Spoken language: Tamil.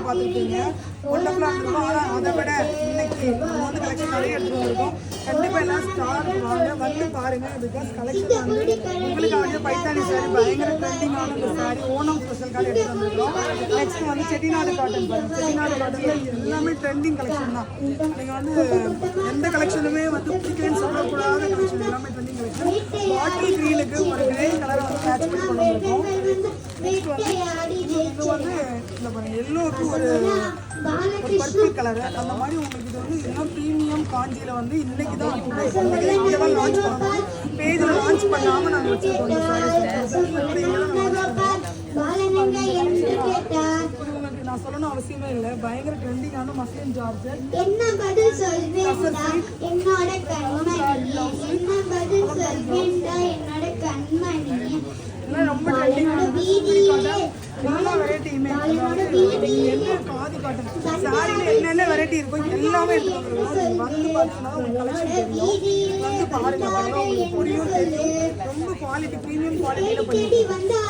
பார்த்துருப்பீங்க. ஒண்டர்ஃபுல்லாக இருக்கும். ஆனால் அதை விட இன்னைக்கு நம்ம வந்து கலெக்ஷன் நிறைய எடுத்துகிட்டு வந்திருக்கோம். கண்டிப்பாக எல்லாம் ஸ்டார் வாங்க வந்து பாருங்கள். பிகாஸ் கலெக்ஷன் வந்து உங்களுக்கு வந்து பைத்தானி சாரி பயங்கர ட்ரெண்டிங்கான இந்த சாரி ஓணம் ஸ்பெஷலுக்காக எடுத்து வந்திருக்கோம். நெக்ஸ்ட் வந்து செட்டிநாடு காட்டன் பாருங்கள். செட்டிநாடு காட்டனில் எல்லாமே ட்ரெண்டிங் கலெக்ஷன் தான். நீங்கள் வந்து எந்த கலெக்ஷனுமே வந்து பிடிக்கலன்னு சொல்லக்கூடாத கலெக்ஷன் எல்லாமே ட்ரெண்டிங் கலெக்ஷன். பாட்டில் க்ரீனுக்கு ஒரு கிரே கலரை வந்து மேட்ச் பண்ணி கொண்டு வந்திருக்கோம். நெக்ஸ்ட் வந்து இது வந்து இந்த பாருங்கள் எல்லோருக்கு ஒரு பர்பிள் கலரு அந்த மாதிரி உங்களுக்கு இது வந்து இதெல்லாம் ப்ரீமியம் காஞ்சியில் வந்து இன்னைக்கு தான் இங்கே தான் லான்ச் பண்ணணும். பேஜில் லான்ச் பண்ணாமல் நாங்கள் வச்சுருக்கோம். நான் சொல்லணும் அவசியமே இல்லை. பயங்கர ட்ரெண்டிங்கான மஸ்லின் ஜார்ஜெட் ரொம்ப ட்ரெண்டிங்கான எல்லா வெரைட்டியுமே என்ன காதி காட்டன் சாரியில் என்னென்ன வெரைட்டி இருக்கும் எல்லாமே எடுத்துருக்கோம். வந்து பார்த்தீங்கன்னா உங்களுக்கு கலெக்ஷன் தெரியும். வந்து பாருங்க, உங்களுக்கு புரியும் தெரியும். ரொம்ப குவாலிட்டி ப்ரீமியம் குவாலிட்டியில் பண்ணி